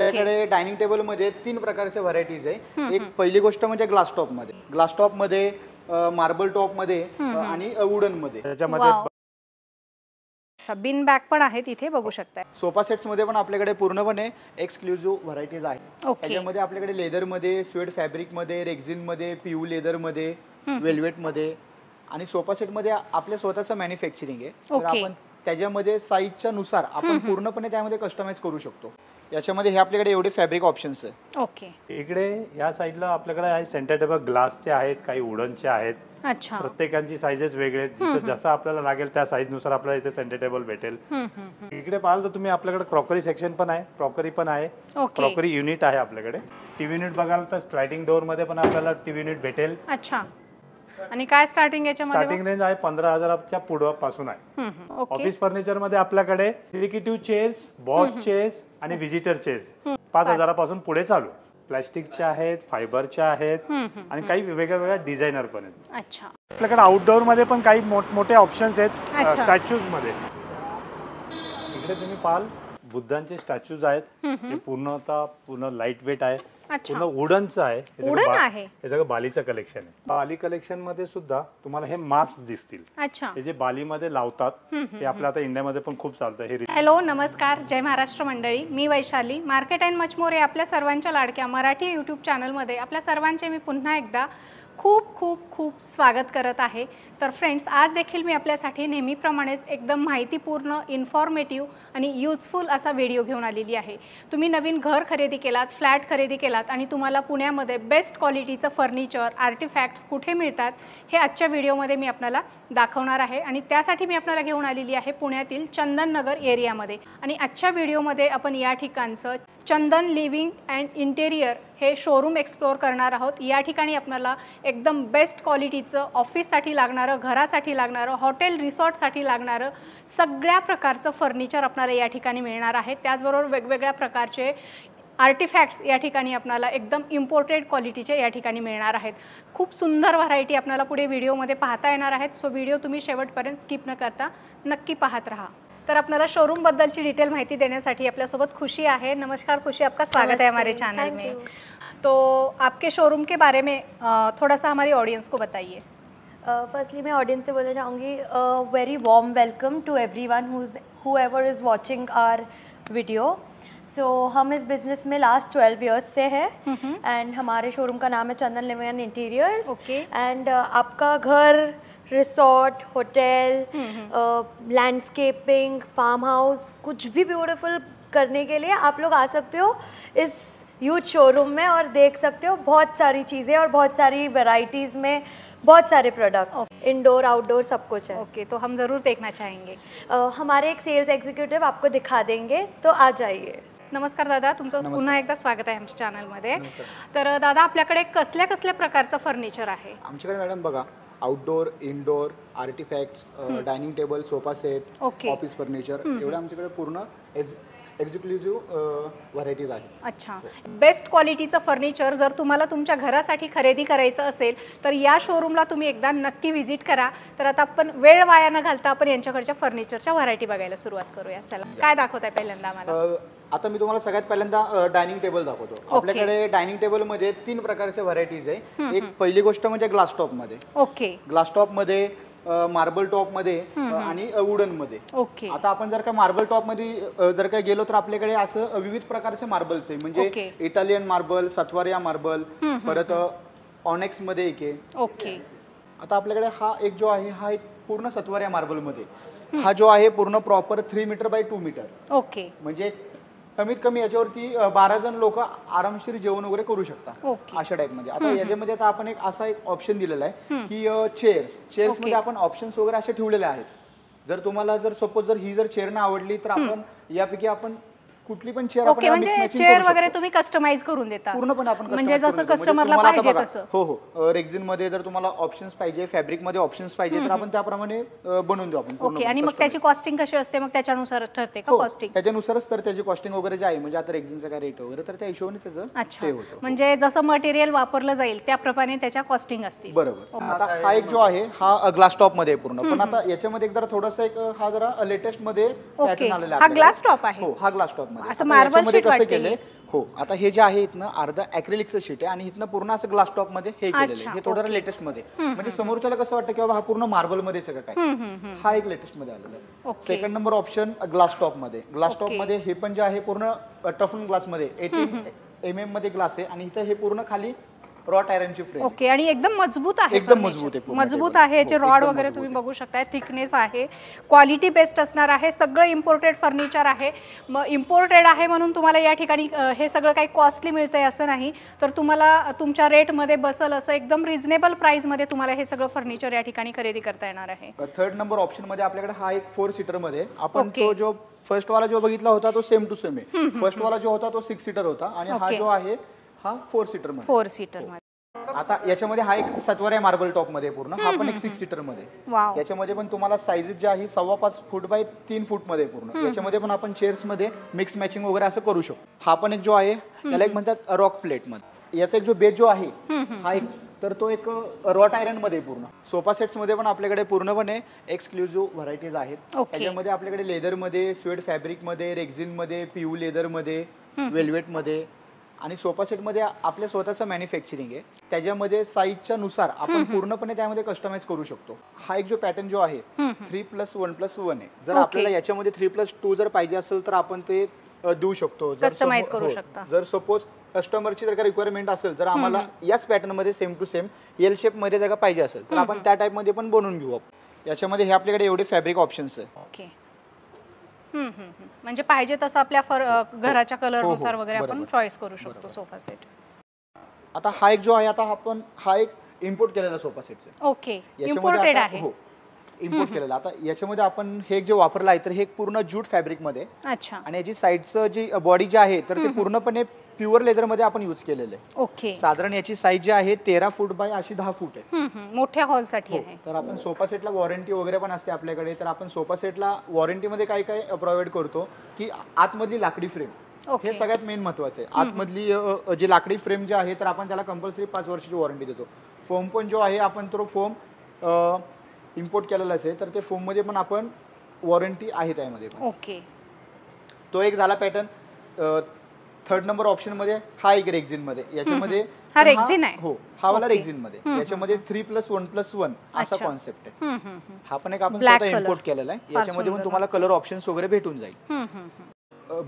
आपल्याकडे dining table मध्ये 3 प्रकारचे व्हरायटीज आहे। एक पहिली गोष्ट म्हणजे ग्लास टॉप मध्ये, ग्लास टॉप मध्ये, मार्बल टॉप मध्ये आणि वुडन मध्ये। त्याच्यामध्ये बिन बॅग पण आहेत इथे बघू शकता। सोफा सेट्स मध्ये पण आपल्याकडे पूर्णपणे एक्सक्लुझिव्ह व्हरायटीज आहेत। त्याच्यामध्ये आपल्याकडे लेदर मध्ये, स्वेट फॅब्रिक मध्ये, रेक्झिन मध्ये, पीयू लेदर मध्ये, वेल्वेट मध्ये आणि सोफा सेट मध्ये आपल्या स्वतःचं मॅन्युफॅक्चरिंग आहे। तर आपण त्याच्यामध्ये साईजच्या नुसार आपण पूर्णपणे त्यामध्ये कस्टमाइज करू शकतो। याच्यामध्ये हे आपल्याकडे एवढे फॅब्रिक ऑप्शन्स आहे। ओके, इकडे या साइडला आपल्याकडे आहे सेंटर टेबल ग्लासचे आहेत, काही वुडनचे आहेत। अच्छा, प्रत्येकांची साइजेस वेगळे आहेत। जसं आपल्याला लागेल त्या साइज नुसार आपल्याला इथे सेंटर टेबल भेटेल। इकडे पाहाल तर तुम्ही आपल्याकडे क्रॉकरी सेक्शन पण आहे, क्रॉकरी पण आहे, क्रॉकरी युनिट आहे आपल्याकडे। टीव्ही युनिट बघाल तर स्लाइडिंग डोअर मध्ये पण आपल्याला टीव्ही युनिट भेटेल। अच्छा, आणि काय स्टार्टिंग याच्यामध्ये? स्टार्टिंग रेंज आहे 15,000च्या पुढे पासून आहे। ऑफिस फर्निचर मध्ये आपल्याकडे एक्झिक्युटिव्ह चेअर्स, बॉस चेअर्स आणि विजिटर चेअर्स 5,000 पासून पुढे चालू। प्लास्टिकचे आहेत, फायबरचे आहेत आणि काही वेगवेगळ्या डिझायनर पण आहेत। अच्छा, आपल्याकडे आउटडोअर मध्ये पण काही मोठे ऑप्शन्स आहेत स्टॅच्यूज मध्ये। इकडे तुम्ही पाहाल बुद्धांचे स्टॅच्यूज आहेत, हे पूर्ण लाईट वेट आहे, पूर्ण वुडनचं आहे। हे सगळं बालीचं कलेक्शन आहे। बाली कलेक्शन मध्ये सुद्धा तुम्हाला हे मास्क दिसतील। अच्छा, हे जे बालीमध्ये लावतात हे आपल्या आता इंडियामध्ये पण खूप चालतं। हे हॅलो, नमस्कार, जय महाराष्ट्र मंडळी, मी Vaishali, market and much more या आपल्या सर्वांच्या लाडक्या मराठी यूट्यूब चॅनलमध्ये आपल्या सर्वांचे मी पुन्हा एकदा खूप खूप खूप स्वागत करत आहे। तर फ्रेंड्स, आज देखील मी आपल्यासाठी नेहमीप्रमाणेच एकदम माहितीपूर्ण, इन्फॉर्मेटिव्ह आणि यूजफुल असा व्हिडिओ घेऊन आलेली आहे। तुम्ही नवीन घर खरेदी केलात, फ्लॅट खरेदी केलात आणि तुम्हाला पुण्यामध्ये बेस्ट क्वालिटीचं फर्निचर, आर्टिफॅक्ट्स कुठे मिळतात हे आजच्या व्हिडिओमध्ये मी आपल्याला दाखवणार आहे। आणि त्यासाठी मी आपल्याला घेऊन आलेली आहे पुण्यातील चंदन नगर एरियामध्ये। आणि आजच्या व्हिडिओमध्ये आपण या ठिकाणचं चंदन लिव्हिंग अँड इंटेरियर हे शोरूम एक्सप्लोर करणार आहोत। या ठिकाणी आपल्याला एकदम बेस्ट क्वालिटीचं ऑफिससाठी लागणारं, घरासाठी लागणारं, हॉटेल रिसॉर्टसाठी लागणारं सगळ्या प्रकारचं फर्निचर आपल्याला या ठिकाणी मिळणार आहे। त्याचबरोबर वेगवेगळ्या प्रकारचे आर्टिफॅक्ट्स या ठिकाणी आपल्याला एकदम इम्पोर्टेड क्वालिटीचे या ठिकाणी मिळणार आहेत। खूप सुंदर व्हरायटी आपल्याला पुढे व्हिडिओमध्ये पाहता येणार आहेत। सो व्हिडिओ तुम्ही शेवटपर्यंत स्किप न करता नक्की पाहत रहा। तर आपल्याला शोरूम बद्दलची डिटेल माहिती देण्यासाठी आपल्यासोबत खुशी आहे। नमस्कार खुशी, आपका स्वागत है हमारे चैनल में। तो आपके शोरूम के बारे में थोड़ा सा हमारी ऑडियंस को बताइए। फर्स्टली मैं ऑडियंस से बोलना चाहूँगी very warm welcome to everyone whoever is watching our video। So हम इस बिज़नेस में लास्ट 12 इयर्स से है एंड हमारे शोरूम का नाम है Chandan living and interiors. And आपका घर, resort, hotel, landscaping, farm house, कुछ भी ब्यूटीफुल करने के लिए आप लोग आ सकते हो इस ह्यूज शोरूम में और देख सकते हो बहुत सारी चीज़ें और बहुत सारी वैरायटीज़ में बहुत सारे प्रोडक्ट, इंडोर आउटडोर सब कुछ है। ओके, तो हम ज़रूर देखना चाहेंगे। हमारे एक सेल्स एग्जीक्यूटिव आपको दिखा देंगे, तो आ जाइए। नमस्कार दादा, तुमचं पुन्हा एकदा स्वागत आहे आमच्या चॅनलमध्ये। तर दादा, आपल्याकडे कसल्या कसल्या प्रकारचं फर्निचर आहे? आमच्याकडे मॅडम बघा, outdoor, indoor, artefacts, dining table, sofa set, office furniture, एवढं आमच्याकडे पूर्ण एक्सक्लुझिव्ह व्हरायटीज आहेत। अच्छा, बेस्ट क्वालिटीचं फर्निचर जर तुम्हाला तुमच्या घरासाठी खरेदी करायचं असेल तर या शोरूमला तुम्ही एकदा नक्की व्हिजिट करा। तर आता आपण वेळ वाया न घालता आपण यांच्याकडच्या फर्निचरच्या व्हरायटी बघायला सुरुवात करूया। चला, काय दाखवताय पहिल्यांदा आम्हाला? आता मी तुम्हाला सगळ्यात पहिल्यांदा डायनिंग टेबल दाखवतो। आपल्याकडे डायनिंग टेबल मध्ये 3 प्रकारचे व्हरायटीज आहे। एक पहिली गोष्ट म्हणजे ग्लास टॉप मध्ये, ग्लास टॉप मध्ये, मार्बल टॉप मध्ये आणि वुडन मध्ये। आता आपण जर का मार्बल टॉप मध्ये जर का गेलो तर आपल्याकडे असं विविध प्रकारचे मार्बल्स आहे, म्हणजे इटालियन मार्बल, सत्वारिया मार्बल, परत ऑनेक्स मध्ये एक आहे। आता आपल्याकडे हा एक जो आहे हा एक पूर्ण सत्वारिया मार्बल मध्ये, हा जो आहे पूर्ण प्रॉपर 3 मीटर बाय 2 मीटर। म्हणजे कमीत कमी याच्यावरती 12 जण लोक आरामशीर जेवण वगैरे करू शकतात अशा टाइप मध्ये। आता याच्यामध्ये आता आपण एक असा एक ऑप्शन दिलेला आहे की चेअर्स मध्ये आपण ऑप्शन्स वगैरे असे ठेवलेले आहेत। जर तुम्हाला जर सपोज जर ही जर चेअर ना आवडली तर आपण यापैकी आपण कुठली पण चेअर आपण मिक्स मॅचिंग चेअर वगैरे तुम्ही कस्टमाइज करून देता पूर्णपणे आपण म्हणजे जसं कस्टमरला पाहिजे तसं? हो हो, रेक्झिन मध्ये जर तुम्हाला ऑप्शन्स पाहिजे, फॅब्रिक मध्ये ऑप्शन्स पाहिजे तर आपण त्याप्रमाणे बनवून देऊ आपण। ओके, आणि मग त्याची कॉस्टिंग कशी असते? मग त्याच्यानुसार ठरते का कॉस्टिंग? त्याच्यानुसारच तर त्याची कॉस्टिंग वगैरे जे आहे, म्हणजे आता रेक्झिनचा काय रेट वगैरे तर त्या हिशोबाने त्याचं ते होतं। म्हणजे जसं मटेरियल वापरलं जाईल त्याप्रमाणे त्याच्या कॉस्टिंग असते। बरोबर। आता हा एक जो आहे हा ग्लास टॉप मध्ये पूर्ण, पण आता याच्यामध्ये एक जरा थोडासा एक हा जरा लेटेस्ट मध्ये पॅटर्न आलेला आहे। हा ग्लास टॉप आहे? हो, हा ग्लास टॉप मध्ये. असं आता marble याच्यामध्ये sheet कसं वाटते केलंय, हो आता हे जे आहे इथनं अर्धा ऍक्रेलिकचं शीट आहे आणि इथनं पूर्ण असं ग्लास टॉप मध्ये हे केलेलं अच्छा, आहे. हे थोडं लेटेस्ट मध्ये, म्हणजे समोरच्याला कसं वाटतं की बाबा हा पूर्ण मार्बल मध्ये सगळं काय, हा एक लेटेस्ट मध्ये आलेला आहे. Okay. Second number option glass top मध्ये. ग्लास टॉप मध्ये हे पण जे आहे पूर्ण टफन ग्लास मध्ये 18 mm मध्ये ग्लास आहे आणि इथं हे पूर्ण खाली रॉट आयरनची फ्रेम. ओके, आणि एकदम मजबूत आहे, एकदम furniture. मजबूत आहे पूर्ण मजबूत table. आहे. याचे हो, रॉड एकदम वगैरे मजबूत तुम्ही आहे. बघू शकताय, थिकनेस आहे, क्वालिटी बेस्ट असणार आहे, सगळं इम्पोर्टेड फर्निचर आहे. मग इम्पोर्टेड आहे म्हणून तुम्हाला या ठिकाणी हे सगळं काही कॉस्टली मिळतंय असं नाही, तर तुम्हाला तुमच्या रेटमध्ये बसल असं एकदम रिझनेबल प्राइसमध्ये तुम्हाला हे सगळं फर्निचर या ठिकाणी खरेदी करता येणार आहे. थर्ड नंबर ऑप्शन मध्ये आपल्याकडे हा एक 4 सीटर मध्ये आपण ओके. तो जो फर्स्ट वाला जो बघितला होता तो सेम टू सेम आहे. फर्स्ट वाला जो होता तो 6 सीटर होता आणि हा ओके. जो आहे हा 4 सीटर मध्ये. 4 सीटर मध्ये. आता याच्यामध्ये हा एक 7 मार्बल टॉप मध्ये पूर्ण, हा पण एक 6 सीटर मध्ये. वाव. याच्यामध्ये पण तुम्हाला साईजेस जे आहे 5.25 फूट बाय 3 फूट मध्ये पूर्ण. याच्यामध्ये पण आपण चेअर्स मध्ये मिक्स मॅचिंग वगैरे असं करू शकतो. हा पण एक जो आहे त्याला एक म्हणतात रॉक प्लेट मध्ये. याचा एक जो बेस जो आहे हा एक, तर तो एक रॉट आयरन मध्ये पूर्ण. सोफा सेट्स मध्ये पण आपल्याकडे पूर्णपणे एक्सक्लुझिव्ह व्हरायटीज आहेत. ओके. त्याच्यामध्ये आपल्याकडे लेदर मध्ये, स्वेट फॅब्रिक मध्ये, रेक्झिन मध्ये, पीयू लेदर मध्ये, वेल्वेट मध्ये आणि सोफा सेट मध्ये आपल्या स्वतःचं मॅन्युफॅक्चरिंग आहे. त्याच्यामध्ये साईजच्या नुसार आपण पूर्णपणे त्यामध्ये कस्टमाइज करू शकतो. हा एक जो पॅटर्न जो आहे 3+1+1 आहे. जर ओके. आपल्याला याच्यामध्ये 3+2 जर पाहिजे असेल तर आपण ते देऊ शकतो. Customize करू शकता. जर सपोज कस्टमरची जर का रिक्वायरमेंट असेल, जर आम्हाला याच पॅटर्न मध्ये same to same L shape मध्ये जर का पाहिजे असेल तर आपण त्या टाइप मध्ये पण बनवून घेऊ. याच्यामध्ये हे आपल्याकडे एवढे फॅब्रिक ऑप्शन्स आहे. ओके. म्हणजे पाहिजे तसं आपल्या घराच्या कलर हो, नुसार वगैरे आपण बरोबर. चॉईस करू शकतो सोफा सेट. आता हा एक जो आहे, आता आपण हा एक इम्पोर्ट केलेला सोफा सेट आहे. ओके, इम्पोर्टेड आहे. हो, इम्पोर्ट केलेला. आता याच्यामध्ये आपण हे जे वापरलं आहे तर हे पूर्ण जूट फॅब्रिक मध्ये अच्छा. आणि याची साईडचं जी बॉडी जी आहे तर ते पूर्णपणे प्युअर लेदर मध्ये आपण यूज केलेलं आहे. ओके. साधारण याची साईज जी आहे 13 फूट बाय अशी 10 फूट आहे. मोठ्या हॉल साठी आहे. तर आपण सोफा सेटला वॉरंटी वगैरे पण असते आपल्याकडे. तर आपण सोफा सेटला वॉरंटी मध्ये काय काय प्रोव्हाइड करतो की आतमधली लाकडी फ्रेम, ओके. हे सगळ्यात मेन महत्वाचं आहे. आतमधली जी लाकडी फ्रेम जी आहे तर आपण त्याला कंपल्सरी 5 वर्षाची वॉरंटी देतो. फोम पण जो आहे आपण तो फोम इम्पोर्ट केलेलाच आहे, तर ते फोम मध्ये पण आपण वॉरंटी आहे त्यामध्ये पण. ओके. तो एक झाला पॅटर्न. थर्ड नंबर ऑप्शन मध्ये हा एक रेक्झिन मध्ये. याच्यामध्ये हा रेक्झिन आहे? हो, हा वाला ओके. रेक्झिन मध्ये. याच्यामध्ये 3+1+1 असा अच्छा. कॉन्सेप्ट आहे. हा पण एक आपण Black स्वतः color. इम्पोर्ट केलेला आहे. फार याच्यामध्ये पण सुंदर, तुम्हाला मस्त. कलर ऑप्शन्स वगैरे भेटून जाईल.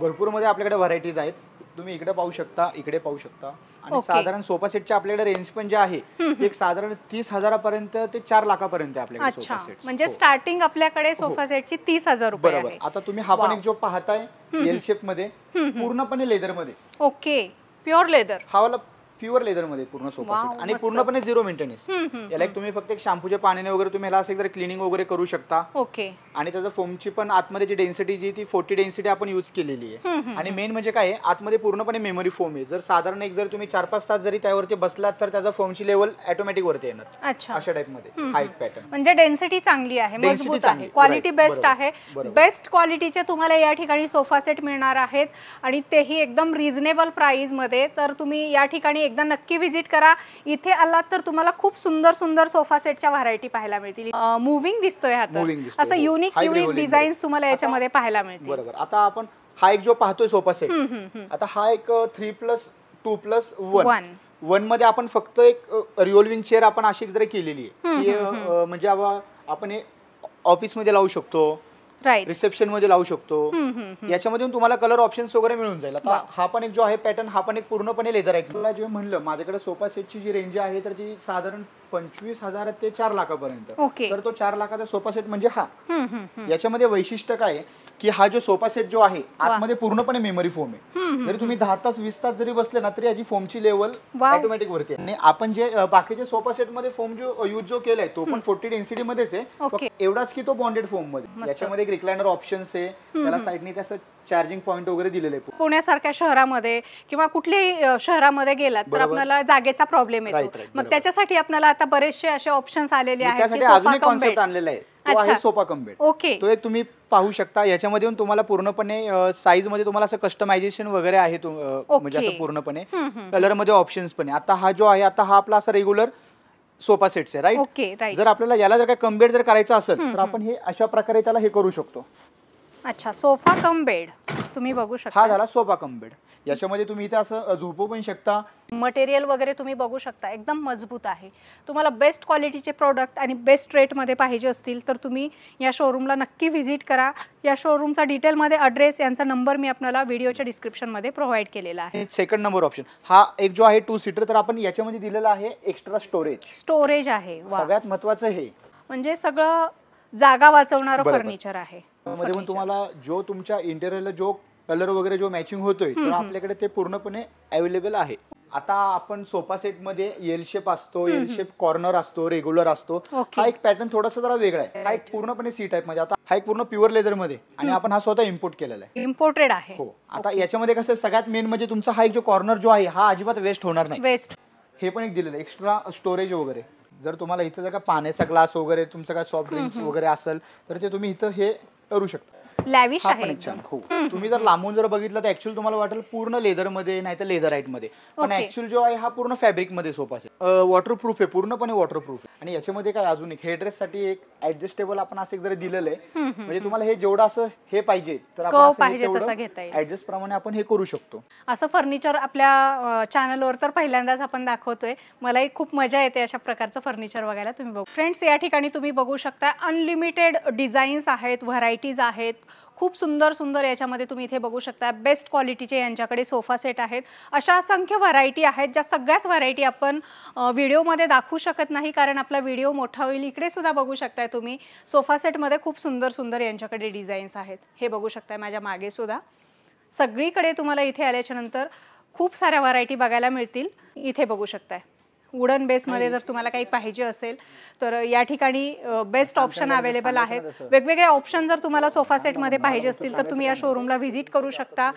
भरपूर मध्ये आपल्याकडे व्हरायटीज आहेत. तुम्ही इकडे पाहू शकता, इकडे पाहू शकता. आणि ओके. साधारण सोफा सेटच्या आपल्याकडे रेंज पण जे आहे ती एक साधारण 30,000 पर्यंत ते 4 लाखापर्यंत आहे आपल्याकडे अच्छा, सोफा सेट. म्हणजे स्टार्टिंग आपल्याकडे सोफा सेटची 30,000 रुपये बरोबर. आहे. आता तुम्ही हा पण वाव. एक जो पाहताय एल शेप मध्ये पूर्णपणे लेदर मध्ये. Okay, pure leather. हा वाला प्युअर लेदर मध्ये पूर्ण सोफा वाव, सेट आणि मस्त. पूर्णपणे झिरो मेंटेनन्स. याला एक तुम्ही फक्त एक शॅम्पूच्या पाण्याने वगैरे तुम्ही ह्याला असं एकदा क्लिनिंग वगैरे करू शकता. ओके. आणि त्याचं फोमची पण आतमध्ये जी डेन्सिटी जी ती 40 डेन्सिटी आपण यूज केलेली आहे. आणि मेन म्हणजे काय आहे, आतमध्ये पूर्णपणे मेमरी फोम आहे. जर साधारण एक जर तुम्ही 4-5 तास जरी त्यावरती बसलात तर त्याचा फोमची लेवल ऑटोमॅटिक वरती येणार. अच्छा. अशा टाइप मध्ये हा एक पॅटर्न. म्हणजे डेन्सिटी चांगली आहे, Density मजबूत चांगली, आहे, क्वालिटी right, बेस्ट बरोबर, आहे. बरोबर. बेस्ट क्वालिटीचे तुम्हाला या ठिकाणी सोफा सेट मिळणार आहेत आणि तेही एकदम रिझनेबल प्राइस मध्ये. तर तुम्ही या ठिकाणी एकदा नक्की व्हिजिट करा. इथे आलात तर तुम्हाला खूप सुंदर सुंदर सोफा सेटच्या व्हरायटी पाहायला मिळतील. मुव्हिंग दिसतोय हा तर. Moving दिसतोय, असं हो. Unique High unique level designs मध्ये. तुम्हाला याच्यामध्ये पाहायला मिळतील. बरोबर. आता आपण हा एक जो पाहतोय सोफा सेट, आता हा एक 3+2+1 1 मध्ये आपण फक्त एक रिव्हॉल्विंग चेअर आपण अशी जरी केलेली आहे की म्हणजे आपण ऑफिस मध्ये लावू शकतो, राईट. रिसेप्शन मध्ये लावू शकतो. याच्यामध्ये तुम्हाला कलर ऑप्शन्स वगैरे मिळून जाईल. आता हा पण एक जो आहे पॅटर्न, हा पण एक पूर्णपणे लेदर आहे. मला जे म्हणलं माझ्याकडे सोफा सेटची जी रेंज आहे तर ती साधारण 25,000 ते 4 लाखापर्यंत. ओके. तर तो 4 लाखाचा सोफा सेट म्हणजे हा. याच्यामध्ये वैशिष्ट्य काय आहे की हा जो सोफा सेट जो आहे आतमध्ये पूर्णपणे मेमरी फोम आहे. जरी तुम्ही 10 तास 20 तास जरी बसले ना तरी याची फोमची लेवल वाव. ऑटोमॅटिक वरती आहे. आणि आपण जे बाकीचे सोफा सेट मध्ये फोम जो यूज जो केलाय तो पण 40 डेन्सिटी मध्येच आहे. ओके. फक्त एवढाच की तो बॉन्डेड फोम मध्ये. याच्यामध्ये एक रिक्लायनर ऑप्शन्स आहे, त्याला साईडने त्याचं चार्जिंग पॉइंट वगैरे दिलेलं आहे. पुण्यासारख्या शहरामध्ये किंवा कुठल्याही शहरामध्ये गेलात तर बरोबर. आपल्याला जागेचा प्रॉब्लेम Right, येतो. right, मग बरोबर. त्याच्यासाठी आपल्याला आता बरेचसे असे ऑप्शन्स आलेले मी आहेत की त्यासाठी सोफा अजून एक कम कॉन्सेप्ट बेड. आणलेला आहे, तो अच्छा. आहे सोफा कम बेड. ओके. तो एक तुम्ही पाहू शकता. याच्यामध्ये पण तुम्हाला पूर्णपणे साईज मध्ये तुम्हाला असं कस्टमायझेशन वगैरे आहे म्हणजे असं पूर्णपणे कलर मध्ये ऑप्शन्स पण आहे. आता हा जो आहे, आता हा आपला असा रेग्युलर सोफा सेट्स आहे, राईट. Okay, right. जर आपल्याला याला जर काय कम बेड जर करायचं असेल तर आपण हे अशा प्रकारे त्याला हे करू शकतो. अच्छा, सोफा कम बेड तुम्ही बघू हा शकता. झाला सोफा कम बेड. याच्यामध्ये तुम्ही इथे असं झोपू पण शकता. मटेरियल वगैरे तुम्ही बघू शकता, एकदम मजबूत आहे. तुम्हाला बेस्ट क्वालिटीचे प्रोडक्ट आणि बेस्ट रेटमध्ये पाहिजे असतील तर तुम्ही या शोरूमला नक्की व्हिजिट करा. या शोरूमचा डिटेलमध्ये ॲड्रेस, यांचा नंबर मी आपल्याला व्हिडिओच्या डिस्क्रिप्शनमध्ये प्रोव्हाइड केलेला आहे. सेकंड नंबर ऑप्शन हा एक जो आहे 2 सीटर, तर आपण याच्यामध्ये दिलेला आहे एक्स्ट्रा स्टोरेज आहे. वा, सगळ्यात महत्वाचं हे म्हणजे सगळं जागा वाचवणारं बरोबर. फर्निचर आहे. मध्ये पण तुम्हाला जो तुमच्या इंटेरियरला जो कलर वगैरे जो मॅचिंग होतोय तर आपल्याकडे ते पूर्णपणे अवेलेबल आहे. आता आपण सोफा सेट मध्ये एल शेप असतो, एल शेप कॉर्नर असतो, रेग्युलर असतो. ओके. हा एक पॅटर्न थोडासा जरा वेगळा आहे. हा एक पूर्णपणे सी टाइप मध्ये, आता हा एक पूर्ण प्युअर लेदर मध्ये आणि आपण हा स्वतः इम्पोर्ट केलेला आहे. इम्पोर्टेड आहे. हो. आता याच्यामध्ये कसं सगळ्यात मेन म्हणजे तुमचा हा एक जो कॉर्नर जो आहे हा अजिबात वेस्ट होणार नाही. वेस्ट. हे पण एक दिलेलं एक्स्ट्रा स्टोरेज वगैरे. जर तुम्हाला इथं जर का पाण्याचा ग्लास वगैरे तुमचं काय सॉफ्ट ड्रिंक्स वगैरे असेल तर ते तुम्ही इथं हे करू शकता. लॅविश हा आहे पण एक एकदम. छान. हो. तुम्ही जर लांबून जर बघितलं तर ऍक्च्युअली तुम्हाला वाटेल पूर्ण लेदर मध्ये नाही तर लेदराईट मध्ये, पण Okay. ऍक्च्युअल जो आहे हा पूर्ण फॅब्रिक मध्ये सोफा सेट. वॉटरप्रूफ आहे, पूर्णपणे वॉटरप्रूफ आहे. आणि याच्यामध्ये काय अजून एक हेडरेस्ट साठी एक ऍडजस्टेबल आपण असं एक जरी दिलेलं आहे, म्हणजे तुम्हाला हे जेवढं असं हे पाहिजे तर Curve आपण पाहिजे तसा घेता येईल. ऍडजस्ट प्रमाणे आपण हे करू शकतो. असं फर्निचर आपल्या चॅनलवर तर पहिल्यांदाच आपण दाखवतोय. मलाही खूप मजा येते अशा प्रकारचं फर्निचर बघायला. तुम्ही बघू फ्रेंड्स, या ठिकाणी तुम्ही बघू शकता अनलिमिटेड डिझाईन्स आहेत, व्हरायटीज आहेत. खूप सुंदर सुंदर याच्यामध्ये तुम्ही इथे बघू शकता. बेस्ट क्वालिटीचे यांच्याकडे सोफा सेट आहेत. अशा असंख्य व्हरायटी आहेत, ज्या सगळ्याच व्हरायटी आपण व्हिडिओमध्ये दाखवू शकत नाही कारण आपला व्हिडिओ मोठा होईल. इकडे सुद्धा बघू शकताय तुम्ही सोफा सेटमध्ये खूप सुंदर सुंदर यांच्याकडे डिझाईन्स आहेत. हे बघू शकताय माझ्या मागे सुद्धा. सगळीकडे तुम्हाला इथे आल्याच्या नंतर खूप साऱ्या व्हरायटी बघायला मिळतील. इथे बघू शकताय वुडन बेसमध्ये जर तुम्हाला काही पाहिजे असेल तर या ठिकाणी बेस्ट ऑप्शन अवेलेबल आहेत. वेगवेगळे ऑप्शन जर तुम्हाला सोफा सेटमध्ये पाहिजे असतील तर तुम्ही या शोरूमला व्हिजिट करू शकता.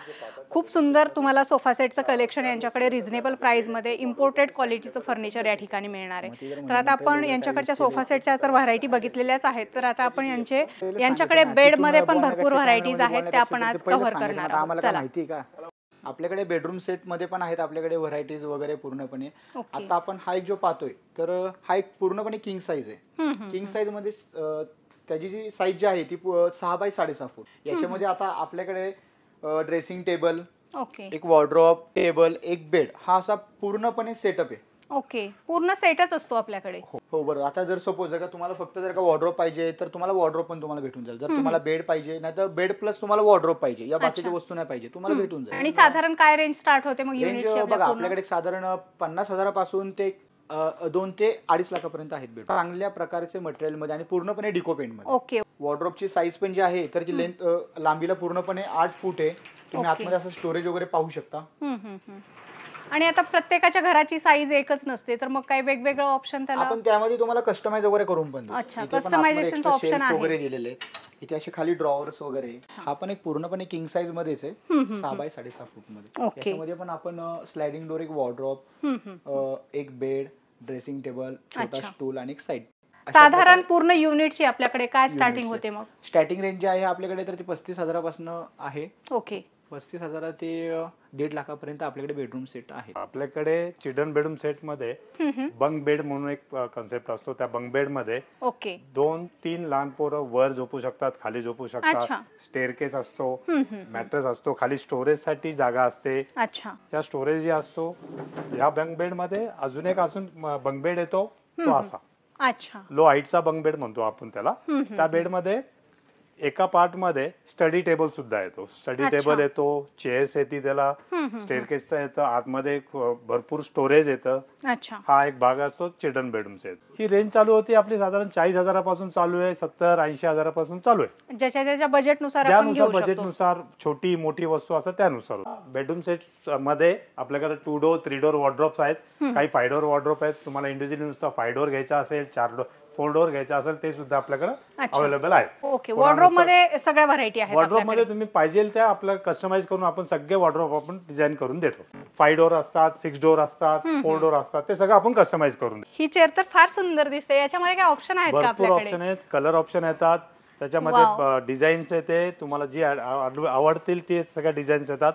खूप सुंदर तुम्हाला सोफा सेटचं कलेक्शन यांच्याकडे रिझनेबल प्राईसमध्ये इम्पोर्टेड क्वालिटीचं फर्निचर या ठिकाणी मिळणार आहे. तर आता आपण यांच्याकडच्या सोफा सेटच्या तर व्हरायटी बघितलेल्याच आहेत, तर आता आपण यांच्याकडे बेडमध्ये पण भरपूर व्हरायटीज आहेत, त्या आपण आज कव्हर करणार आहोत. चला. माहिती का आपल्याकडे बेडरूम सेट मध्ये पण आहेत आपल्याकडे व्हरायटीज वगैरे पूर्णपणे. आता आपण हा एक जो पाहतोय तर हा एक पूर्णपणे किंग साईज आहे. किंग साईज मध्ये त्याची जी साईज जी आहे ती 6 बाय 6.5 फूट. याच्यामध्ये आता आपल्याकडे ड्रेसिंग टेबल, एक वॉर्डरोब, टेबल, एक बेड, हा असा पूर्णपणे सेटअप आहे. ओके, पूर्ण सेटच असतो आपल्याकडे. हो बरोबर. आता जर सपोज जर का तुम्हाला फक्त जर का वॉर्डरोब पाहिजे तर तुम्हाला वॉर्डरोब पण तुम्हाला भेटून जाईल. जर तुम्हाला बेड पाहिजे नाही तर बेड प्लस तुम्हाला वॉर्डरोब पाहिजे, या बाकीच्या वस्तू नाही पाहिजे, तुम्हाला भेटून जाईल. आणि साधारण काय रेंज स्टार्ट होते मग रेंज युनिटची बघा आपल्याकडे साधारण 50,000 पासून ते 2 ते 2.5 लाखापर्यंत आहेत बेड. चांगल्या प्रकारचे मटेरियल मध्ये आणि पूर्णपणे डिको पेंट मध्ये. ओके. वॉर्डरोबची साईज पण जी आहे तर ती लेंथ लांबीला पूर्णपणे 8 फूट आहे. तुम्ही आतमध्ये असं स्टोरेज वगैरे पाहू शकता. आणि आता प्रत्येकाच्या घराची साईज एकच नसते तर मग काय वेगवेगळं ऑप्शन त्याला आपण त्यामध्ये तुम्हाला कस्टमाइज वगैरे करून पण देऊ. अच्छा, इथे पण कस्टमायझेशनचं आतमध्ये ऑप्शन extra shelves आहे. वगैरे दिलेले आहेत. इथे असे खाली ड्रॉवर्स वगैरे. हा पण एक पूर्णपणे किंग साईज मध्येच आहे, 6 बाय 6.5 फूट मध्ये. ओके. याच्यामध्ये पण आपण स्लायडिंग डोर, एक वॉर्डरोब, एक बेड, ड्रेसिंग टेबल, छोटा स्टूल आणि एक साईड. साधारण पूर्ण युनिटची आपल्याकडे काय स्टार्टिंग होते मग? स्टार्टिंग रेंज जी आहे आपल्याकडे तर ती 35,000 पासून आहे. ओके. 35,000 ते 1.5 लाखापर्यंत आपल्याकडे बेडरूम सेट आहे. आपल्याकडे चिल्ड्रन बेडरूम सेट मध्ये बंक बेड म्हणून एक कन्सेप्ट असतो. त्या बंक बेड मध्ये ओके 2-3 लहान पोरं वर झोपू शकतात, खाली झोपू शकतात. स्टेअरकेस असतो, मॅट्रेस असतो, खाली स्टोरेज साठी जागा असते. अच्छा. त्या स्टोरेज जे असतो या बंक बेड मध्ये अजून एक बंक बेड येतो, तो असा अच्छा लो हाईटचा बंक बेड म्हणतो आपण त्याला. त्या बेड मध्ये एका पार्ट मध्ये स्टडी टेबल सुद्धा येतो. स्टडी टेबल येतो, चेअर्स येते, त्याला स्टेअरकेसचा येतं, आतमध्ये भरपूर स्टोरेज येतं. अच्छा. हा एक भाग असतो चिल्ड्रन बेडरूम सेट. ही रेंज चालू होती आपली साधारण 40,000 पासून चालू आहे, 70-80,000 पासून चालू आहे. ज्याच्या त्याच्या बजेटनुसार ज्यानुसार बजेटनुसार छोटी मोठी वस्तू असतात त्यानुसार. बेडरूम सेट मध्ये आपल्याकडे 2 डोर 3 डोर वॉर्डरोब्स आहेत, काही 5 डोर वॉर्डरोब आहेत. तुम्हाला इंडिव्हिज्युअली नुसतं 5 डोर घ्यायचा असेल, 4 डोर घ्यायचा असेल, ते सुद्धा आपल्याकडे अवेलेबल आहे. ओके. वॉर्डरोब मध्ये सगळ्या व्हरायटी आहेत. वॉर्डरोब मध्ये तुम्ही पाहिजे त्या आपल्याला कस्टमाइज करून आपण सगळे वॉर्डरोब आपण डिझाईन करून देतो. 5 डोर असतात, 6 डोर असतात, 4 डोर असतात, ते सगळं आपण कस्टमाइज करून देतो. ही चेअर तर फार सुंदर दिसते. याच्यामध्ये काय ऑप्शन आहेत का भरपूर आपल्याकडे? ऑप्शन आहेत, कलर ऑप्शन येतात त्याच्यामध्ये, डिझाईन्स येते, तुम्हाला जी आवडतील ते सगळ्या डिझाईन्स येतात.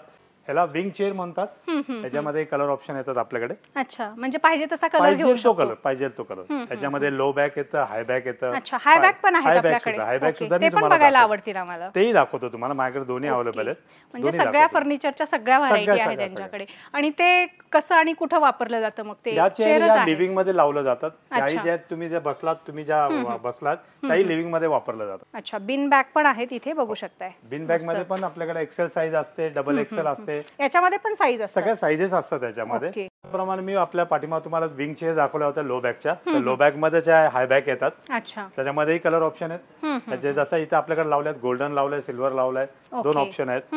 ह्याला विंग चेअर म्हणतात. त्याच्यामध्ये कलर ऑप्शन येतात आपल्याकडे. अच्छा, म्हणजे पाहिजे तसा कलर घेऊ शकतो. पाहिजे तो कलर. त्याच्यामध्ये लो बॅक येतं, हाय बॅक येतं. अच्छा, हाय बॅक पण आहे आपल्याकडे. हाय बॅक सुद्धा ते पण बघायला आवडतील आम्हाला. तेही दाखवतो तुम्हाला. माझ्याकडे दोन्ही अवेलेबल आहेत. म्हणजे सगळ्या फर्निचरच्या सगळ्या व्हरायटी आहेत त्यांच्याकडे. आणि ते कसं आणि कुठं वापरलं जातं मग ते? या चेअर या लिव्हिंग मध्ये लावलं जातात. त्याही ज्या तुम्ही ज्या बसलात, तुम्ही ज्या बसलात त्याही लिव्हिंग मध्ये वापरलं जातं. अच्छा, बिन बॅग पण आहेत इथे बघू शकताय. बिन बॅग मध्ये पण आपल्याकडे एक्सेल साईज असते, डबल एक्सेल असते. याच्यामध्ये पण साईज असतात. सगळ्या साईजेस असतात त्याच्यामध्ये. त्याप्रमाणे मी आपल्या पाठीमागे तुम्हाला विंग चेअर दाखवल्या होत्या लो बॅगच्या. तर लो बॅग मध्ये ज्या हाय बॅग येतात. अच्छा, त्याच्यामध्येही कलर ऑप्शन आहेत. जे जसं इथे आपल्याकडे लावल्यात, गोल्डन लावलंय, सिल्वर लावलंय, दोन ऑप्शन आहेत.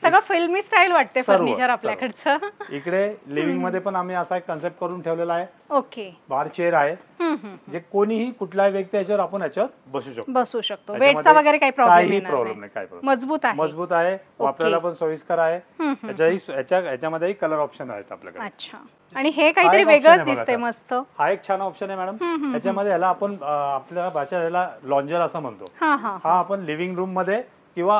सगळं फिल्मी स्टाईल वाटते फर्निचर आपल्याकडचं. इकडे लिव्हिंग मध्ये पण आम्ही असा एक कन्सेप्ट करून ठेवलेला आहे. ओके, बार चेअर आहे. जे कोणीही कुठलाही व्यक्ती याच्यावर आपण याच्यावर बसू शकतो. वेटचा वगैरे काही प्रॉब्लेम नाही. काय प्रॉब्लेम. मजबूत आहे. वापरायला पण सोयीस्कर आहे. याच्यामध्येही कलर ऑप्शन आहेत आपल्याकडे. अच्छा, आणि हे काहीतरी वेगळंच दिसतंय मस्त. हा एक छान ऑप्शन आहे मॅडम. याच्यामध्ये याला आपण आपल्या भाषेत याला लॉन्जर असं म्हणतो. हा आपण लिव्हिंग रूम मध्ये किंवा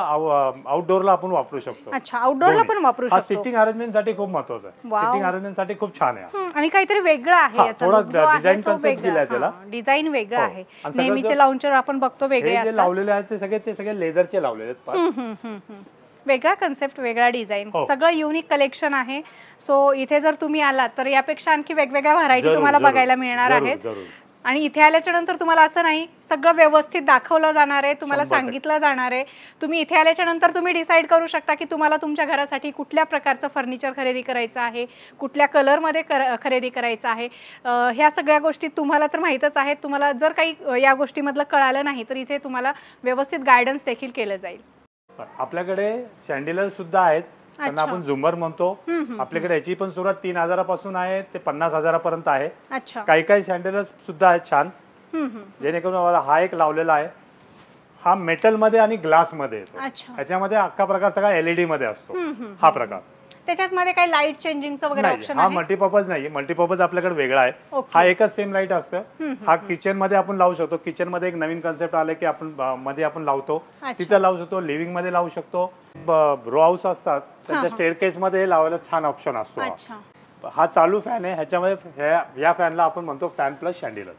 आउटडोअरला आपण वापरू शकतो. अच्छा, आउटडोअरला पण वापरू शकतो. हा सिटिंग अरेंजमेंट साठी खूप महत्त्वाचा आहे. सिटिंग अरेंजमेंट साठी खूप छान आहे. आणि काहीतरी वेगळं आहे याचा. थोडा डिझाइन कन्सेप्ट दिलाय त्याला. डिझाइन वेगळं आहे. नेहमीचे लॉन्चर आपण बघतो वेगळे असतात. जे लावलेले आहेत ते सगळे लेदरचे लावलेले आहेत. वेगळा कन्सेप्ट, वेगळा डिझाईन, सगळं युनिक कलेक्शन आहे. सो इथे जर तुम्ही आलात तर यापेक्षा आणखी वेगवेगळ्या व्हरायटी तुम्हाला बघायला मिळणार आहेत. आणि इथे आल्याच्या नंतर तुम्हाला असं नाही, सगळं व्यवस्थित दाखवलं जाणार आहे, तुम्हाला सांगितलं जाणार आहे. तुम्ही इथे आल्याच्या नंतर तुम्ही डिसाईड करू शकता की तुम्हाला तुमच्या घरासाठी कुठल्या प्रकारचं फर्निचर खरेदी करायचं आहे, कुठल्या कलरमध्ये खरेदी करायचं आहे. ह्या सगळ्या गोष्टी तुम्हाला तर माहीतच आहेत. तुम्हाला जर काही या गोष्टीमधलं कळालं नाही तर इथे तुम्हाला व्यवस्थित गायडन्स देखील केलं जाईल. आपल्याकडे शँडिलर सुद्धा आहेत. त्यांना आपण झुंबर म्हणतो. आपल्याकडे याची पण सुरुवात 3,000 पासून आहे ते 50,000 पर्यंत आहे. काही काही शँडिलर सुद्धा आहेत छान. जेणेकरून हा एक लावलेला आहे. हा मेटल मध्ये आणि ग्लास मध्ये येतो. ह्याच्यामध्ये अख्खा प्रकार सगळा LED मध्ये असतो. हा प्रकार त्याच्यात मध्ये काही लाईट चेंजिंगचं वगैरे ऑप्शन आहे? हा मल्टीपर्पज नाही. मल्टीपर्पज आपल्याकडे वेगळा आहे. हा एकच सेम लाईट असतं. हा किचन मध्ये आपण लावू शकतो. किचन मध्ये एक नवीन कन्सेप्ट आले की आपण मध्ये आपण लावतो. तिथे लावू शकतो. लिव्हिंग मध्ये लावू शकतो. रो हाऊस असतात त्यांच्या स्टेअरकेस मध्ये लावायला छान ऑप्शन असतो. हा चालू फॅन आहे. ह्याच्यामध्ये या फॅनला आपण म्हणतो फॅन प्लस शँडिलर.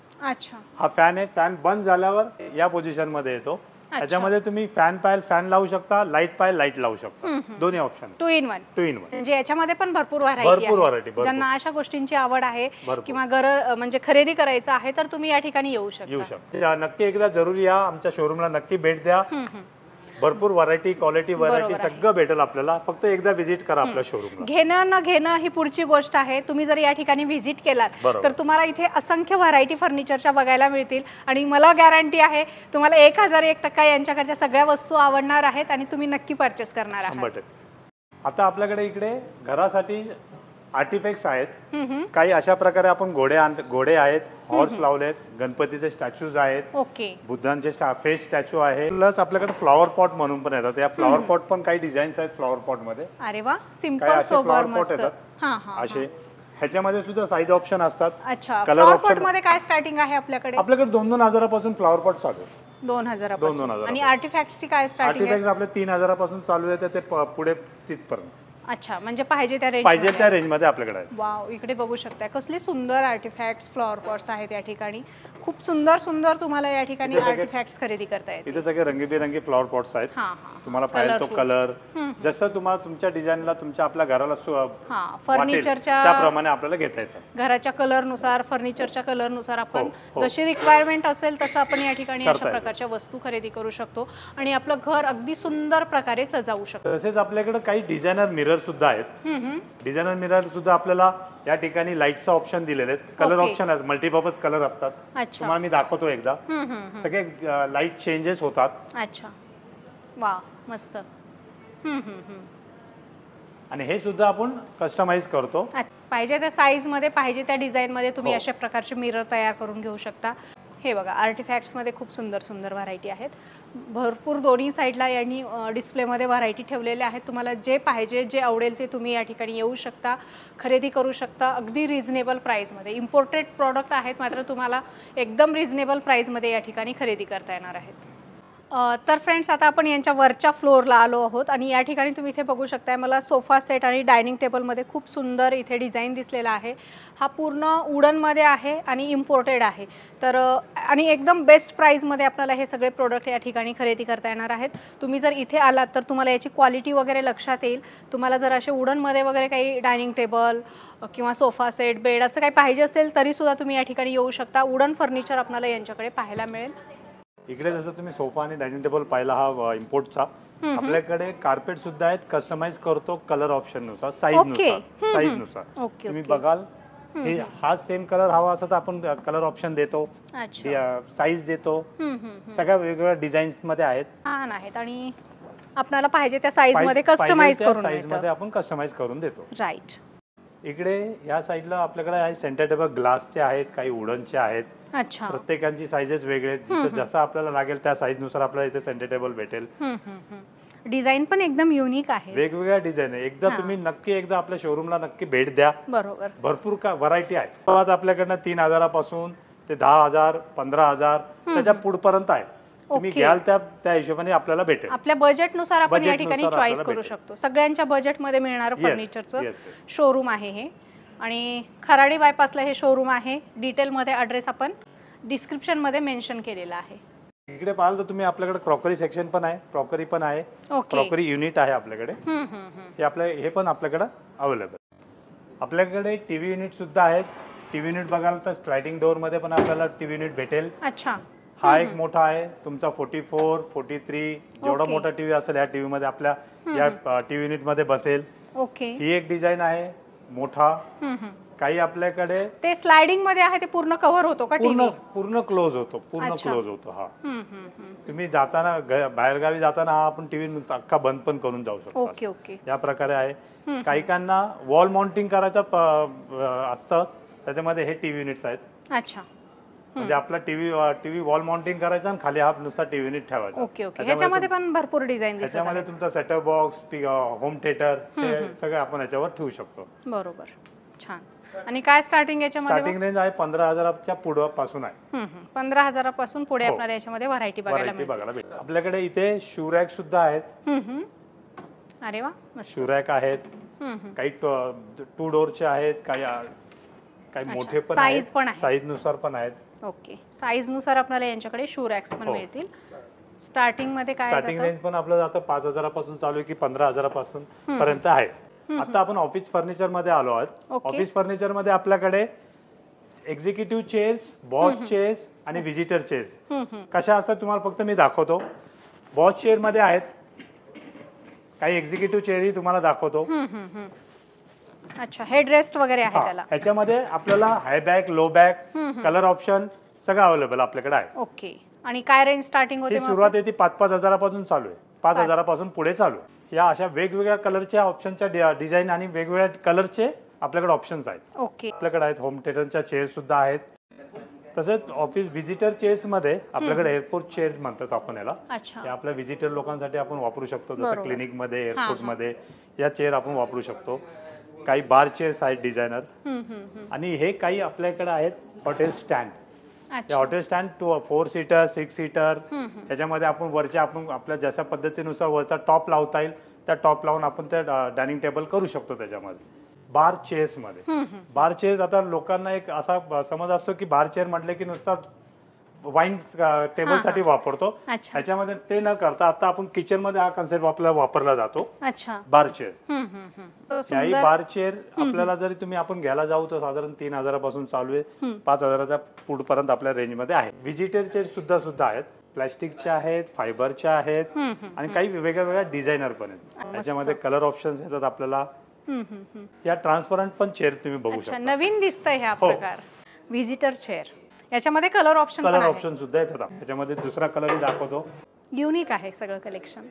हा फॅन आहे. फॅन बंद झाल्यावर या पोझिशन मध्ये येतो. त्याच्यामध्ये तुम्ही फॅन पायल फॅन लावू शकता, लाईट पायल लाईट लावू शकता. दोन्ही ऑप्शन 2 in 1. म्हणजे याच्यामध्ये पण भरपूर व्हरायटी. ज्यांना अशा गोष्टींची आवड आहे किंवा म्हणजे खरेदी करायचं आहे तर तुम्ही या ठिकाणी येऊ शकता. नक्की एकदा जरूर या. आमच्या शोरूमला नक्की भेट द्या. भरपूर व्हरायटी, क्वालिटी, व्हरायटी सगळं भेटेल आपल्याला. फक्त एकदा व्हिजिट करा आपल्या शोरूमला. घेणं न घेणं ही पुढची गोष्ट आहे. तुम्ही जर या ठिकाणी व्हिजिट केलात तर तुम्हाला इथे असंख्य व्हरायटी फर्निचरच्या बघायला मिळतील. आणि मला गॅरंटी आहे तुम्हाला 1001% यांच्याकडच्या सगळ्या वस्तू आवडणार आहेत आणि तुम्ही नक्की परचेस करणार आहात. आता आपल्याकडे इकडे घरासाठी आर्टिफॅक्ट्स आहेत. काही अशा प्रकारे आपण घोडे आहेत, हॉर्स लावलेत, गणपतीचे स्टॅच्यूज आहेत, बुद्धांचे फेस स्टॅच्यू आहे. प्लस आपल्याकडे फ्लॉवर पॉट म्हणून पण येतात. या फ्लॉवर पॉट पण काही डिझाईन्स आहेत फ्लॉवर पॉट मध्ये. अरे वा, सिंपल सोबर मस्त. असे ह्याच्यामध्ये सुद्धा साईज ऑप्शन असतात. अच्छा, फ्लॉवर पॉट मध्ये काय स्टार्टिंग आहे आपल्याकडे? 2-2 हजारापासून फ्लॉवर पॉट चालू आहे. 2,000 पासून. आणि आर्टिफॅक्ट्सची काय स्टार्टिंग आहे? आर्टिफॅक्ट्स आपले 3,000 पासून चालू आहे ते पुढे तिथपर्यंत. अच्छा, म्हणजे पाहिजे त्या रेंज मध्ये आपल्याकडे आहे. वाव, इकडे बघू शकता कसले सुंदर आर्टिफॅक्ट्स, फ्लॉवर पॉट्स आहेत या ठिकाणी. खूप सुंदर सुंदर तुम्हाला या ठिकाणी आर्टिफॅक्ट्स खरेदी करता येतील. इथे सगळे रंगीबेरंगी फ्लॉवर पॉट्स आहेत. तुम्हाला पाहिजे तो कलर जसं तुम्हाला तुमच्या डिझाईनला तुमच्या आपल्या घराला फर्निचरच्या त्याप्रमाणे आपल्याला घेता येतं. घराच्या कलर नुसार, फर्निचरच्या कलर नुसार आपण जशी रिक्वायरमेंट असेल तसं आपण या ठिकाणी अशा प्रकारच्या वस्तू खरेदी करू शकतो आणि आपलं घर अगदी सुंदर प्रकारे सजावू शकतो. तसेच आपल्याकडे काही डिझायनर मिरर सुद्धा आहेत. डिझायनर मिरर सुद्धा आपल्याला या ठिकाणी लाईटचा ऑप्शन दिलेले आहेत. कलर ऑप्शन आहेत, मल्टीपर्पज कलर असतात. तुम्हाला मी दाखवतो एकदा. सगळे लाईट चेंजेस होतात. अच्छा, वा, मस्त. आणि हे सुद्धा आपण कस्टमाइज करतो. पाहिजे त्या साईज मध्ये, पाहिजे त्या डिझाईन मध्ये तुम्ही अशा प्रकारचे मिरर तयार करून घेऊ शकता. हे बघा, आर्टिफॅक्ट्स मध्ये खूप सुंदर सुंदर व्हरायटी आहेत. भरपूर दोन्ही साईडला यांनी डिस्प्लेमध्ये व्हरायटी ठेवलेल्या आहेत. तुम्हाला जे पाहिजे, जे आवडेल ते तुम्ही या ठिकाणी येऊ शकता, खरेदी करू शकता अगदी रिझनेबल प्राईजमध्ये. इम्पोर्टेड प्रॉडक्ट आहेत मात्र तुम्हाला एकदम रिझनेबल प्राईजमध्ये या ठिकाणी खरेदी करता येणार आहेत. तर फ्रेंड्स आता आपण यांच्या वरच्या फ्लोअरला आलो आहोत आणि या ठिकाणी तुम्ही इथे बघू शकताय मला सोफा सेट आणि डायनिंग टेबलमध्ये खूप सुंदर इथे डिझाईन दिसलेला आहे. हा पूर्ण वुडनमध्ये आहे आणि इम्पोर्टेड आहे. तर आणि एकदम बेस्ट प्राईजमध्ये आपल्याला हे सगळे प्रोडक्ट या ठिकाणी खरेदी करता येणार आहेत. तुम्ही जर इथे आलात तर तुम्हाला याची क्वालिटी वगैरे लक्षात येईल. तुम्हाला जर असे वुडनमध्ये वगैरे काही डायनिंग टेबल किंवा सोफा सेट बेड असं काही पाहिजे असेल तरीसुद्धा तुम्ही या ठिकाणी येऊ शकता. वुडन फर्निचर आपल्याला यांच्याकडे पाहायला मिळेल. इकडे जसं तुम्ही सोफा आणि डायनिंग टेबल पाहिला हा इम्पोर्टचा, आपल्याकडे कार्पेट सुद्धा आहेत, कस्टमाइज करतो कलर ऑप्शन नुसार, साईज नुसार तुम्ही बघाल. हे हा सेम कलर हवा असं तर आपण कलर ऑप्शन देतो, साईज देतो, सगळ्या वेगवेगळ्या डिझाईन्स मध्ये आहेत आणि आपल्याला पाहिजे त्या साईज मध्ये कस्टमाइज आपण कस्टमाइज करून देतो. राईट. इकडे या साईडला आपल्याकडे आहे सेंटर टेबल ग्लासचे आहेत, काही वुडनचे आहेत. अच्छा. प्रत्येकांची साईजेस वेगळे आहेत. जसं आपल्याला लागेल त्या साईज नुसार आपल्याला इथे सेंटर टेबल भेटेल. डिझाईन पण एकदम युनिक आहे, वेगवेगळ्या डिझाईन आहे. तुम्ही नक्की एकदा आपल्या शोरूमला नक्की भेट द्या. बरोबर. भरपूर व्हरायटी आहे. आपल्याकडनं 3,000 पासून ते 10,000 15,000 त्याच्या पुढपर्यंत आहे. तुम्ही घ्याल त्या हिशोबाने आपल्याला भेटेल. आपल्या बजेटनुसार आपण या ठिकाणी चॉईस करू शकतो. सगळ्यांच्या बजेटमध्ये मिळणारं फर्निचरचं शोरूम आहे हे. आणि खराडी बायपासला हे शोरूम आहे. डिटेलमध्ये ॲड्रेस आपण डिस्क्रिप्शनमध्ये मेन्शन केलेला आहे. इकडे पाहाल तर तुम्ही आपल्याकडे क्रॉकरी सेक्शन पण आहे, क्रॉकरी पण आहे, क्रॉकरी युनिट आहे आपल्याकडे. हे पण आपल्याकडे अवेलेबल. आपल्याकडे टीव्ही युनिट सुद्धा आहेत. टीव्ही युनिट बघाल तर स्लायडिंग डोअर मध्ये पण आपल्याला टीव्ही युनिट भेटेल. अच्छा. हा एक मोठा आहे तुमचा 44 43 जेवढा मोठा टीव्ही असेल या टीव्ही मध्ये आपल्या या टीव्ही युनिट मध्ये बसेल. ही एक डिझाईन आहे मोठा. काही आपल्याकडे ते स्लायडिंग मध्ये आहे ते पूर्ण कव्हर होतो का टीव्ही? पूर्ण क्लोज होतो, पूर्ण क्लोज होतो. हा तुम्ही जाताना बाहेरगावी जाताना हा आपण टीव्ही अख्खा बंद पण करून जाऊ शकतो. Okay okay. या प्रकारे आहे. काहीकांना वॉल माउंटिंग करायचं असतं त्याच्यामध्ये हे टीव्ही युनिट्स आहेत. अच्छा. म्हणजे आपला टीव्ही वॉल माउंटिंग करायचा आणि खाली हा नुसता टीव्ही युनिट ठेवायचा. Okay okay. ह्याच्यामध्ये पण भरपूर डिझाईन दिसतात. त्याच्यामध्ये तुमचा सेटअप बॉक्स, होम थिएटर हे सगळं आपण याच्यावर ठेवू शकतो. बरोबर. छान. आणि काय स्टार्टिंग याच्यामध्ये? स्टार्टिंग रेंज आहे 15,000च्या पुढे पासून आहे. 15,000 पुढे आपल्याला याच्यामध्ये व्हरायटी बघायला मिळते. आपल्याकडे इथे शू रॅक सुद्धा आहेत. अरे वा. शू रॅक आहेत. काही 2 डोअरचे आहेत, काही मोठे पण आहेत, साईज नुसार पण आहेत. ओके. साईज नुसार आपल्याला यांच्याकडे शू रॅक्स पण मिळतील. स्टार्टिंग मध्ये काय स्टार्टिंग रेंज पण आपल्याला आता 5,000 पासून चालू आहे की 15,000 पासून पर्यंत आहे. आता आपण ऑफिस फर्निचर मध्ये आलो आहोत. ऑफिस फर्निचर मध्ये आपल्याकडे एक्झिक्युटिव्ह चेअर्स, बॉस चेअर्स आणि व्हिजिटर चेअर्स कशा असतात तुम्हाला फक्त मी दाखवतो. बॉस चेअर मध्ये आहेत, काही एक्झिक्युटिव्ह चेअरही तुम्हाला दाखवतो. अच्छा. हेडरेस्ट वगैरे आहे त्याला. ह्याच्यामध्ये आपल्याला high back, low back, colour option सगळं अवेलेबल आपल्याकडे आहे. ओके. आणि काय रेंज स्टार्टिंग होते? सुरुवात येते 5,000 पासून चालू आहे. 5,000 पासून पुढे चालू आहे. या अशा वेगवेगळ्या कलरच्या ऑप्शनच्या डिझाईन आणि वेगवेगळ्या कलरचे आपल्याकडे ऑप्शन्स आहेत. ओके. आपल्याकडे आहेत होम थिएटरच्या चेअर सुद्धा आहेत. तसेच ऑफिस व्हिजिटर चेअर्स मध्ये आपल्याकडे एअरपोर्ट चेअर म्हणतात आपण याला. हे आपल्या व्हिजिटर लोकांसाठी आपण वापरू शकतो. जसं क्लिनिक मध्ये, एअरपोर्ट मध्ये या चेअर आपण वापरू शकतो. काही बार चेअर्स आहेत डिझायनर. आणि हे काही आपल्याकडे आहेत hotel stand. Hotel stand 4 seater 6 seater त्याच्यामध्ये आपण वरच्या आपण आपल्या जशा पद्धतीनुसार वरचा टॉप लावता येईल त्या टॉप लावून आपण त्या डायनिंग टेबल करू शकतो. त्याच्यामध्ये बार चेअर्स मध्ये बार चेअर्स आता लोकांना एक असा समज असतो की बार चेअर म्हटले की नुसता वाईन टेबल साठी वापरतो. ह्याच्यामध्ये ते न करता आता आपण किचन मध्ये हा कन्सेप्ट आपल्याला वापरला जातो. बार चेअर. त्याही बार चेअर आपल्याला जरी तुम्ही आपण घ्यायला जाऊ तर साधारण 3,000 पासून चालू आहे. 5,000च्या पुढपर्यंत आपल्या रेंज मध्ये आहे. व्हिजिटर चेअर सुद्धा आहेत. प्लॅस्टिकच्या आहेत, फायबरच्या आहेत आणि काही वेगवेगळ्या डिझायनर पण आहेत. त्याच्यामध्ये कलर ऑप्शन्स येतात आपल्याला. या ट्रान्सपरंट पण चेअर तुम्ही बघू शकता. नवीन दिसतंय हा प्रकार व्हिजिटर चेअर. याच्यामध्ये कलर ऑप्शन सुद्धा येतात. त्याच्यामध्ये दुसरा कलरही दाखवतो. युनिक आहे सगळं कलेक्शन.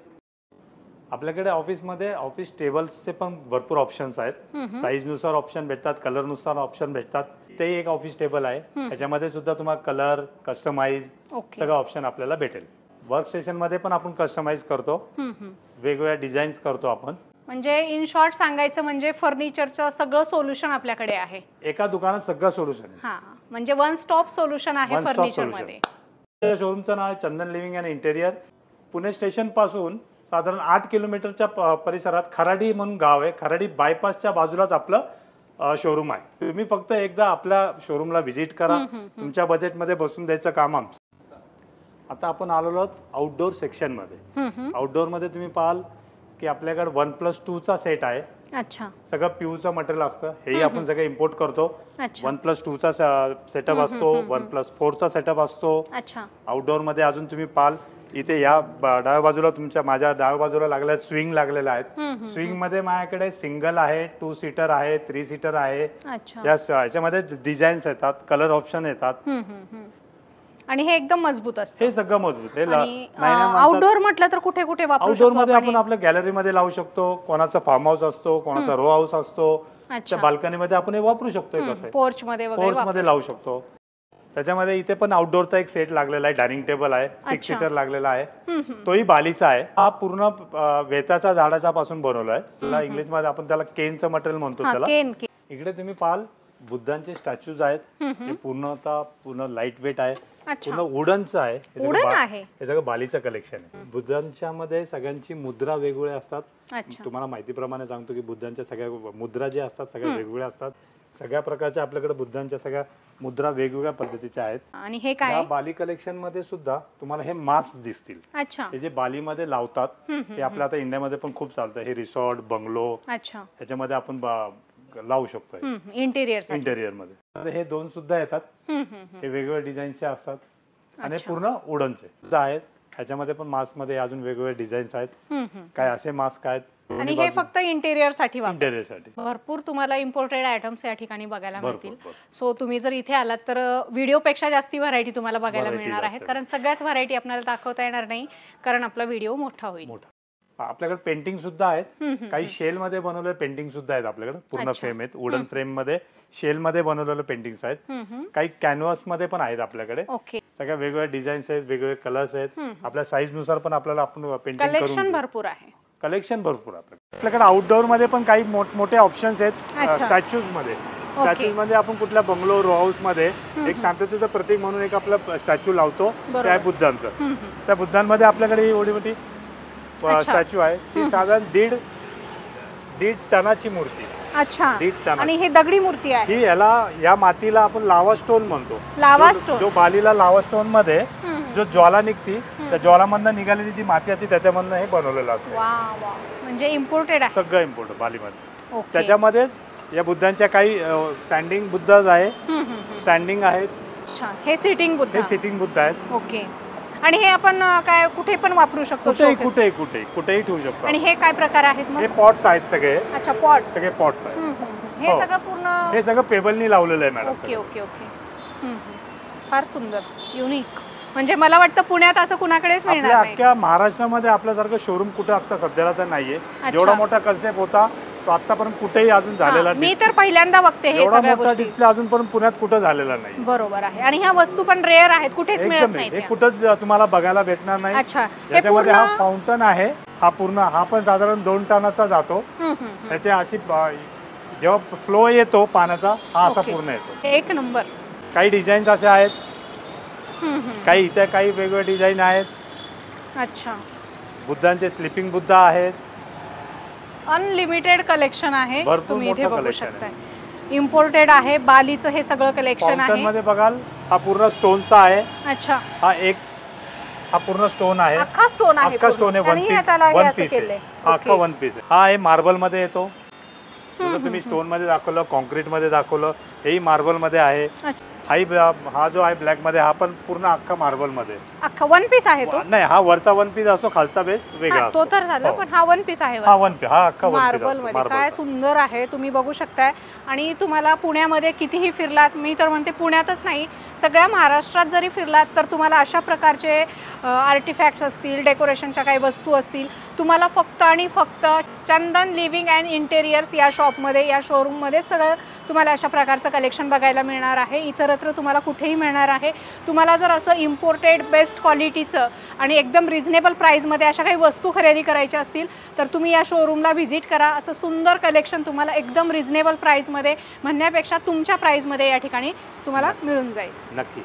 आपल्याकडे ऑफिसमध्ये ऑफिस टेबल्सचे पण भरपूर ऑप्शन्स आहेत. साईज नुसार ऑप्शन भेटतात, कलर नुसार ऑप्शन भेटतात. ते एक ऑफिस टेबल आहे. त्याच्यामध्ये सुद्धा तुम्हाला कलर, कस्टमाइज सगळं ऑप्शन आपल्याला भेटेल. वर्क स्टेशन मध्ये पण आपण कस्टमाइज करतो. वेगवेगळ्या डिझाईन्स करतो आपण. म्हणजे इन शॉर्ट सांगायचं म्हणजे फर्निचरचं सगळं सोल्युशन आपल्याकडे आहे. एका दुकानात सगळं सोल्युशन आहे. म्हणजे वन स्टॉप सोल्युशन आहे फर्निचर मध्ये. शोरूमचं नाव आहे Chandan living and interior. Pune station पासून साधारण 8 किलोमीटरच्या परिसरात खराडी म्हणून गाव आहे. खराडी बायपासच्या बाजूलाच आपलं शोरूम आहे. तुम्ही फक्त एकदा आपल्या शोरूमला व्हिजिट करा. तुमच्या बजेटमध्ये बसून द्यायचं काम आमचं. आता आपण आलेलो आहोत आउटडोर सेक्शन मध्ये. आउटडोर मध्ये तुम्ही पाहाल की आपल्याकडे 1+2 चा सेट आहे. अच्छा. सगळं पीयूचं मटेरियल असतं. हेही आपण सगळं इम्पोर्ट करतो. 1+2 चा सेटअप असतो, 1+4 चा सेटअप असतो. अच्छा. आउटडोर मध्ये अजून तुम्ही पाहाल इथे या डाव्या बाजूला तुमच्या माझ्या डाव्या बाजूला लागल्या स्विंग लागलेल्या आहेत. स्विंग मध्ये माझ्याकडे सिंगल आहे, 2 सीटर आहे, 3 सीटर आहे. याच्यामध्ये डिझाईन्स येतात, कलर ऑप्शन येतात आणि हे एकदम मजबूत असतं. हे सगळं मजबूत आहे. आउटडोर म्हटलं तर कुठे कुठे वापरू शकतो? आउटडोर मध्ये आपण आपल्या गॅलरी मध्ये लावू शकतो. कोणाचा फार्म हाऊस असतो, कोणाचा रो हाऊस असतो, त्या बाल्कनी मध्ये आपण हे वापरू शकतो. कसं पोर्च मध्ये लावू शकतो. त्याच्यामध्ये इथे पण आउटडोरचा एक सेट लागलेला आहे. डायनिंग टेबल आहे, 6 सीटर लागलेला आहे. तोही बालीचा आहे. हा पूर्ण वेताच्या झाडाच्या पासून बनवला आहे. त्याला इंग्लिश मध्ये आपण त्याला केनचं मटेरियल म्हणतो त्याला. इकडे तुम्ही पाहाल बुद्धांचे स्टॅच्यूज आहेत. हे पूर्ण लाईट वेट आहे, पूर्ण वुडनचं आहे. हे सगळं बालीचं कलेक्शन आहे. बुद्धांच्या मध्ये सगळ्यांची मुद्रा वेगवेगळ्या असतात. तुम्हाला माहितीप्रमाणे सांगतो की बुद्धांच्या सगळ्या मुद्रा ज्या असतात सगळ्या वेगवेगळ्या असतात. सगळ्या प्रकारच्या आपल्याकडे बुद्धांच्या सगळ्या मुद्रा वेगवेगळ्या पद्धतीच्या आहेत. आणि हे काय या बाली कलेक्शन मध्ये सुद्धा तुम्हाला हे मास्क दिसतील. हे जे बालीमध्ये लावतात हे आपल्या आता इंडियामध्ये पण खूप चालतं. हे रिसॉर्ट बंगलो ह्याच्यामध्ये आपण लावू शकतो इंटेरियर मध्ये. हे 2 सुद्धा येतात. हे वेगवेगळ्या डिझाईनचे असतात आणि पूर्ण वुडनचे आहेत. ह्याच्यामध्ये पण मास्क मध्ये अजून वेगवेगळे डिझाईन्स आहेत. काय असे मास्क आहेत. आणि हे फक्त इंटेरियर साठी भरपूर तुम्हाला इम्पोर्टेड आयटम्स या ठिकाणी बघायला मिळतील. सो तुम्ही जर इथे आलात तर व्हिडिओ पेक्षा जास्ती व्हरायटी तुम्हाला बघायला मिळणार आहेत. कारण सगळ्याच व्हरायटी आपल्याला दाखवता येणार नाही कारण आपला व्हिडिओ मोठा होईल. आपल्याकडे पेंटिंग सुद्धा आहेत. काही शेल मध्ये बनवलेले पेंटिंग सुद्धा आहेत आपल्याकडे. पूर्ण फ्रेम आहेत. वुडन फ्रेम मध्ये शेल मध्ये बनवलेले पेंटिंग्स आहेत. काही कॅनव्हास मध्ये पण आहेत आपल्याकडे. सगळ्या वेगवेगळ्या डिझाईन्स आहेत, वेगवेगळे कलर्स आहेत. आपल्या साईज नुसार पण आपल्याला आपण पेंटिंग करून भरपूर आहे. कलेक्शन भरपूर आपल्याकडे आउटडोर मध्ये पण काही मोठमोठे ऑप्शन्स आहेत. स्टॅच्यूज मध्ये मध्ये आपण कुठल्या बंगलो रो हाऊस मध्ये एक शांततेचं प्रतीक म्हणून एक आपला स्टॅच्यू लावतो. त्या बुद्धांचं. त्या बुद्धांमध्ये आपल्याकडे एवढी मोठी स्टॅच्यू आहे. ही साधारण दीड टनाची मूर्ती. अच्छा. आणि हे दगडी मूर्ती आहे. ही या मातीला आपण लावा स्टोन म्हणतो. लावा स्टोन जो बालीला लावा स्टोन मध्ये जो ज्वाला निघती त्या ज्वालामधनं निघालेली जी माती असते त्याच्यामधनं हे बनवलेलं असतं. म्हणजे इम्पोर्टेड आहे सगळं इम्पोर्टेड बालीमध्ये. त्याच्यामध्येच या बुद्धांच्या काही स्टँडिंग बुद्धाज आहे. स्टँडिंग आहेत. हे सिटिंग बुद्ध आहेत. ओके. आणि हे आपण काय कुठे पण वापरू शकतो? कुठेही ठेवू शकतो. आणि हे काय प्रकार आहेत? हे पॉट्स आहेत सगळे. अच्छा. पॉट्स. सगळे पॉट्स आहेत. हे सगळं पूर्ण हे सगळं पेबलनी लावलेलं आहे मॅडम. ओके. फार सुंदर, युनिक. म्हणजे मला वाटतं पुण्यात असं कुणाकडेच मिळणार नाही. अख्ख्या महाराष्ट्रामध्ये आपल्यासारखं शोरूम कुठे आता सध्याला तर नाहीये. जेवढा मोठा कन्सेप्ट होता तो आतापर्यंत कुठेही अजून झालेला मी तर पहिल्यांदा बघते. हे एवढा मोठा डिस्प्ले अजून पण पुण्यात कुठे झालेला नाही. बरोबर आहे. आणि ह्या वस्तू पण रेअर आहेत, कुठेच मिळत नाही. हे कुठं तुम्हाला बघायला भेटणार नाही. याच्यामध्ये हा फाउंटन आहे. हा पण साधारण 2 टनाचा जातो. त्याची अशी जेव्हा फ्लो येतो पाण्याचा हा असा पूर्ण येतो. एक नंबर. काही डिझाईन्स असे आहेत. काही इथे काही वेगवेगळे डिझाईन आहेत. अच्छा. बुद्धांचे स्लिपिंग बुद्धा आहेत. अनलिमिटेड कलेक्शन आहे. तुम्ही इथे बघू शकताय. इम्पोर्टेड आहे. बालीचं हे सगळं कलेक्शन आहे. मध्ये बघाल हा पूर्ण स्टोनचा आहे. अच्छा. हा पूर्ण स्टोन आहे. अख्खा स्टोन आहे. वन पीस आहे. अख्खा वन पीस आहे. हा आहे मार्बल मध्ये येतो. जसं तुम्ही स्टोन मध्ये दाखवलं, कॉन्क्रीट मध्ये दाखवलं, हेही मार्बल मध्ये आहे. हा जो आहे ब्लॅक मध्ये हा पण पूर्ण अख्खा मार्बल मध्ये. अख्खा वन पीस आहे तो? नाही, हा वरचा वन पीस असतो, खालचा बेस वेगळा असतो. तो तर झालं, पण हा वन पीस आहे. हा वन पीस, हा अख्खा मार्बल मध्ये. काय सुंदर आहे, तुम्ही बघू शकताय. आणि तुम्हाला पुण्यामध्ये कितीही फिरलात, मी तर म्हणते पुण्यातच नाही सगळ्या महाराष्ट्रात जरी फिरलात तर तुम्हाला अशा प्रकारचे आर्टिफॅक्ट्स असतील, डेकोरेशनच्या काही वस्तू असतील, तुम्हाला फक्त आणि फक्त चंदन लिव्हिंग अँड इंटेरियर्स या शॉपमध्ये, या शोरूममध्ये सगळं तुम्हाला अशा प्रकारचं कलेक्शन बघायला मिळणार आहे. इतरत्र तुम्हाला कुठेही मिळणार आहे. तुम्हाला जर असं इम्पोर्टेड बेस्ट क्वालिटीचं आणि एकदम रिझनेबल प्राईजमध्ये अशा काही वस्तू खरेदी करायच्या असतील तर तुम्ही या शोरूमला व्हिजिट करा. असं सुंदर कलेक्शन तुम्हाला एकदम रिझनेबल प्राईजमध्ये म्हणण्यापेक्षा तुमच्या प्राईजमध्ये या ठिकाणी तुम्हाला मिळून जाईल. नक्की.